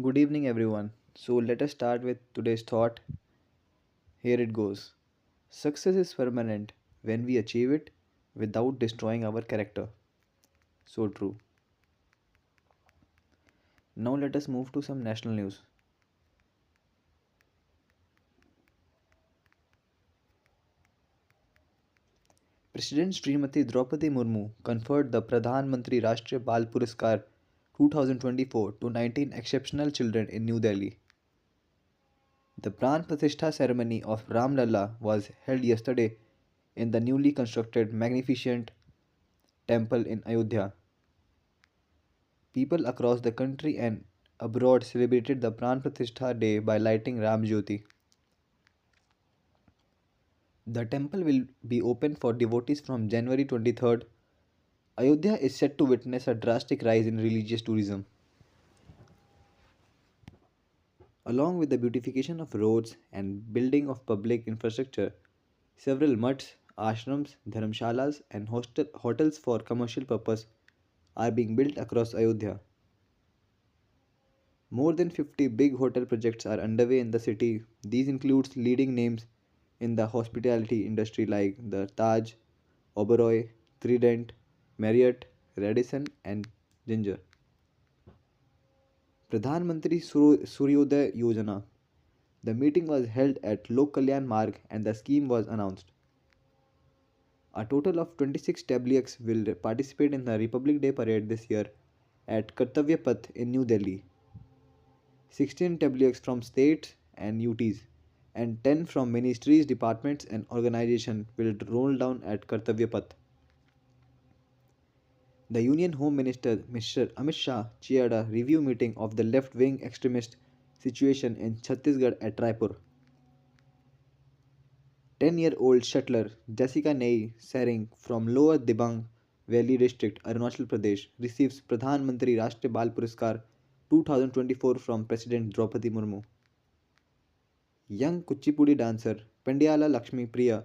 Good evening, everyone. So, let us start with today's thought. Here it goes. Success is permanent when we achieve it without destroying our character. So true. Now, let us move to some national news. President Srimati Draupadi Murmu conferred the Pradhan Mantri Rashtriya Bal Puraskar 2024 to 19 exceptional children in New Delhi. The Pran Pratishtha ceremony of Ram Lalla was held yesterday in the newly constructed magnificent temple in Ayodhya. People across the country and abroad celebrated the Pran Pratishtha Day by lighting Ram Jyoti. The temple will be open for devotees from January 23rd. Ayodhya is set to witness a drastic rise in religious tourism. Along with the beautification of roads and building of public infrastructure, several mutts, ashrams, dharamshalas, and hotels for commercial purpose are being built across Ayodhya. More than 50 big hotel projects are underway in the city. These includes leading names in the hospitality industry like the Taj, Oberoi, Trident, Marriott, Radisson, and Ginger. Pradhan Mantri Suryodaya Yojana. The meeting was held at Lok Kalyan Marg and the scheme was announced. A total of 26 tabliaks will participate in the Republic Day parade this year at Kartavya Path in New Delhi. 16 tabliaks from states and UTs and 10 from ministries, departments and organizations will roll down at Kartavya Path. The Union Home Minister Mr. Amit Shah chaired a review meeting of the left-wing extremist situation in Chhattisgarh at Raipur. 10-year-old shuttler Jessica Nei Sering from Lower Dibang Valley District, Arunachal Pradesh, receives Pradhan Mantri Rashtriya Bal Puraskar 2024 from President Draupadi Murmu. Young Kuchipudi dancer Pendyala Lakshmi Priya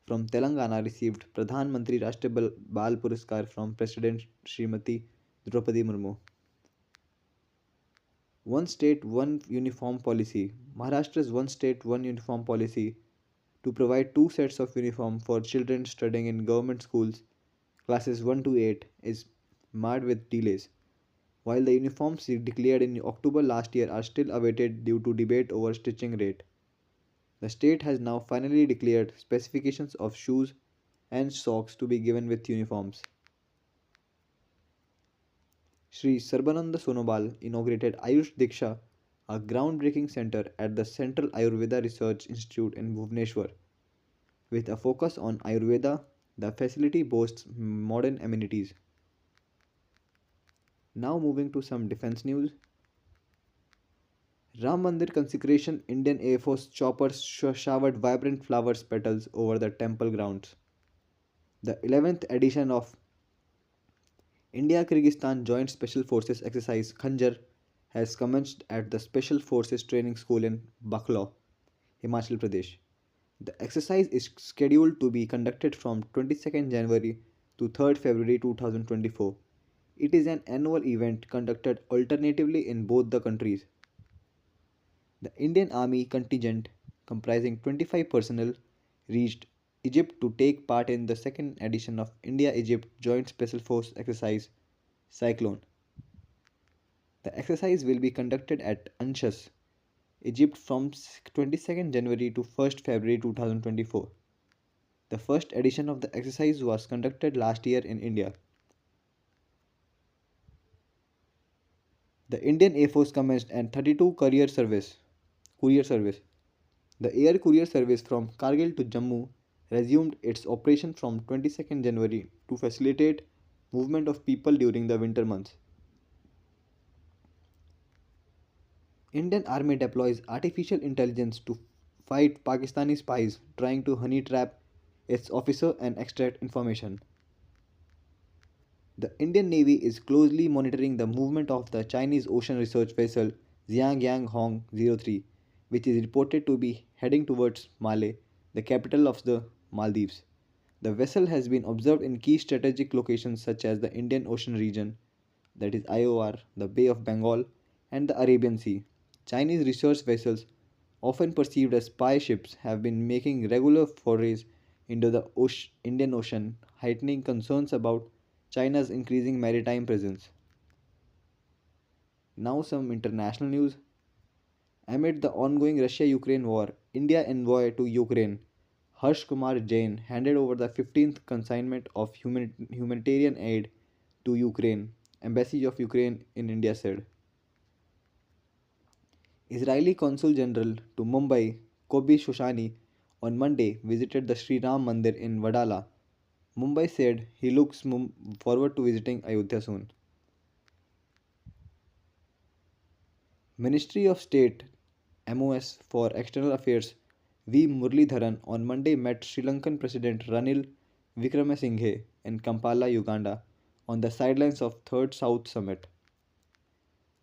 from Telangana received Pradhan Mantri Rashtriya Bal Puraskar from President Srimati Draupadi Murmu. One state, one uniform policy. Maharashtra's one state, one uniform policy to provide two sets of uniform for children studying in government schools, classes 1 to 8, is marred with delays. While the uniforms declared in October last year are still awaited due to debate over stitching rate. The state has now finally declared specifications of shoes and socks to be given with uniforms. Sri Sarbananda Sonobal inaugurated Ayush Diksha, a groundbreaking center at the Central Ayurveda Research Institute in Bhubaneswar. With a focus on Ayurveda, the facility boasts modern amenities. Now moving to some defense news. Ram Mandir consecration, Indian Air Force choppers showered vibrant flowers petals over the temple grounds. The 11th edition of India Kyrgyzstan Joint Special Forces exercise Khanjar has commenced at the Special Forces Training School in Baklaw, Himachal Pradesh. The exercise is scheduled to be conducted from 22nd January to 3rd February 2024. It is an annual event conducted alternatively in both the countries. The Indian Army contingent, comprising 25 personnel, reached Egypt to take part in the second edition of India Egypt Joint Special Force Exercise Cyclone. The exercise will be conducted at Anshas, Egypt from 22nd January to 1st February 2024. The first edition of the exercise was conducted last year in India. The Indian Air Force commenced an 32 courier service. The air courier service from Kargil to Jammu resumed its operation from 22nd January to facilitate movement of people during the winter months. Indian Army deploys artificial intelligence to fight Pakistani spies trying to honey trap its officer and extract information. The Indian Navy is closely monitoring the movement of the Chinese ocean research vessel Xiangyang Hong 03, which is reported to be heading towards Malé, the capital of the Maldives. The vessel has been observed in key strategic locations such as the Indian Ocean region, that is IOR, the Bay of Bengal, and the Arabian Sea. Chinese research vessels, often perceived as spy ships, have been making regular forays into the Indian Ocean, heightening concerns about China's increasing maritime presence. Now, some international news. Amid the ongoing Russia Ukraine war, India envoy to Ukraine, Harsh Kumar Jain, handed over the 15th consignment of humanitarian aid to Ukraine, Embassy of Ukraine in India said. Israeli Consul General to Mumbai, Kobi Shoshani, on Monday visited the Sri Ram Mandir in Vadala. Mumbai said he looks forward to visiting Ayodhya soon. Ministry of State MOS for External Affairs V. Muralidharan on Monday met Sri Lankan President Ranil Wickremesinghe in Kampala, Uganda, on the sidelines of Third South Summit.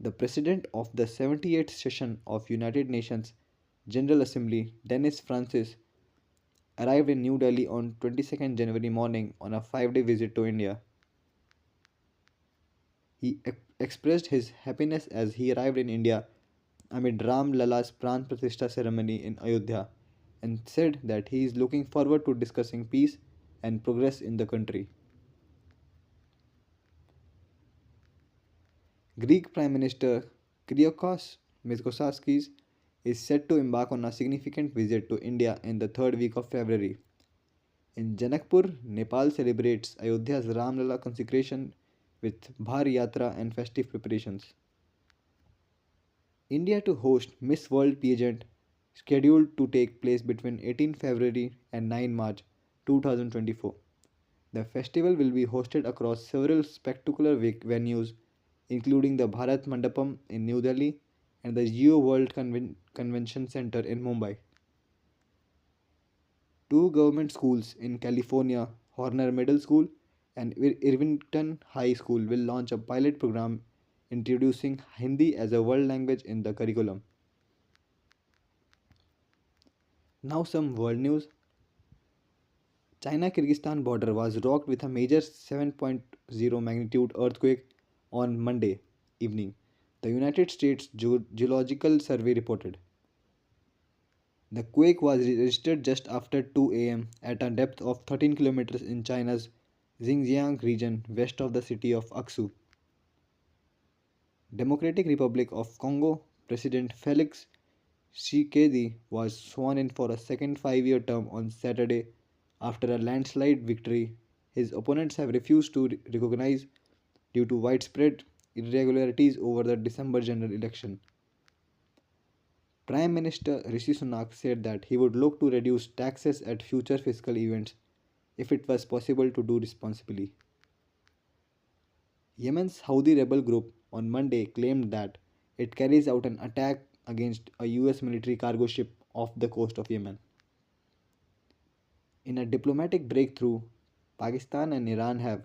The President of the 78th session of United Nations General Assembly, Denis Francis, arrived in New Delhi on 22nd January morning on a 5-day visit to India. He expressed his happiness as he arrived in India amid Ram Lala's Pran Pratishtha ceremony in Ayodhya and said that he is looking forward to discussing peace and progress in the country. Greek Prime Minister Kyriakos Mitsotakis is set to embark on a significant visit to India in the third week of February. In Janakpur, Nepal celebrates Ayodhya's Ram Lala consecration with Bhar Yatra and festive preparations. India to host Miss World pageant scheduled to take place between 18 February and 9 March 2024. The festival will be hosted across several spectacular venues, including the Bharat Mandapam in New Delhi and the Geo World Convention Center in Mumbai. Two government schools in California, Horner Middle School and Irvington High School, will launch a pilot program introducing Hindi as a world language in the curriculum. Now, some world news. China Kyrgyzstan border was rocked with a major 7.0 magnitude earthquake on Monday evening, the United States Geological Survey reported. The quake was registered just after 2 am at a depth of 13 kilometers in China's Xinjiang region west of the city of Aksu. Democratic Republic of Congo President Felix Tshisekedi was sworn in for a second 5-year term on Saturday after a landslide victory his opponents have refused to recognize due to widespread irregularities over the December general election. Prime Minister Rishi Sunak said that he would look to reduce taxes at future fiscal events if it was possible to do responsibly. Yemen's Houthi rebel group on Monday claimed that it carries out an attack against a US military cargo ship off the coast of Yemen. In a diplomatic breakthrough, Pakistan and Iran have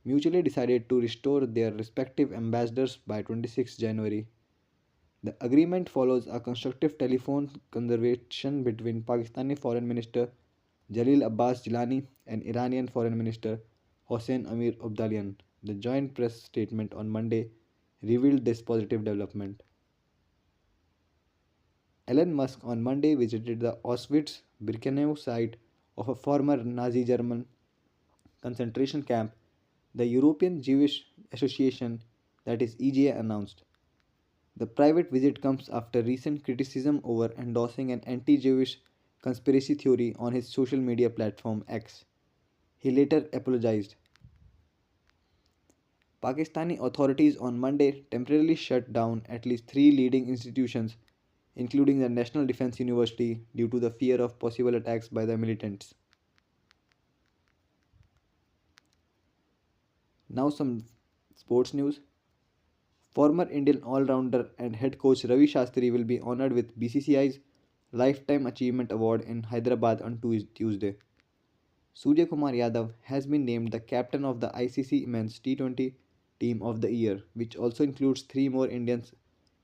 mutually decided to restore their respective ambassadors by 26 January. The agreement follows a constructive telephone conversation between Pakistani Foreign Minister Jalil Abbas Jilani and Iranian Foreign Minister Hossein Amir Abdollahian. The joint press statement on Monday revealed this positive development. Elon Musk on Monday visited the Auschwitz-Birkenau site of a former Nazi German concentration camp, the European Jewish Association, that is EJA, announced. The private visit comes after recent criticism over endorsing an anti Jewish conspiracy theory on his social media platform X. He later apologized. Pakistani authorities on Monday temporarily shut down at least three leading institutions, including the National Defense University, due to the fear of possible attacks by the militants. Now, some sports news. Former Indian all-rounder and head coach Ravi Shastri will be honored with BCCI's Lifetime Achievement Award in Hyderabad on Tuesday. Surya Kumar Yadav has been named the captain of the ICC Men's T20 Team of the Year, which also includes three more Indians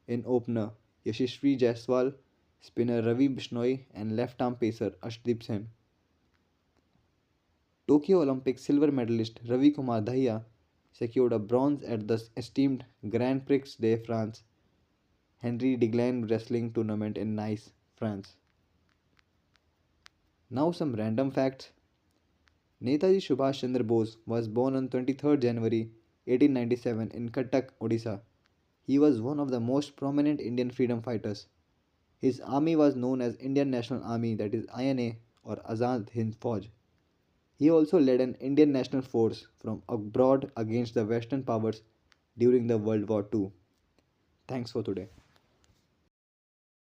in opener Yashasvi Jaiswal, spinner Ravi Bishnoi, and left-arm pacer Ashdeep Sen. Tokyo Olympic silver medalist Ravi Kumar Dahiya secured a bronze at the esteemed Grand Prix de France Henry Deglan Wrestling Tournament in Nice, France. Now, some random facts. Netaji Subhash Chandra Bose was born on 23rd January 1897 in Cuttack, Odisha. He was one of the most prominent Indian freedom fighters. His army was known as Indian National Army, that is INA or Azad Hind Fauj. He also led an Indian national force from abroad against the Western powers during the World War II. Thanks for today.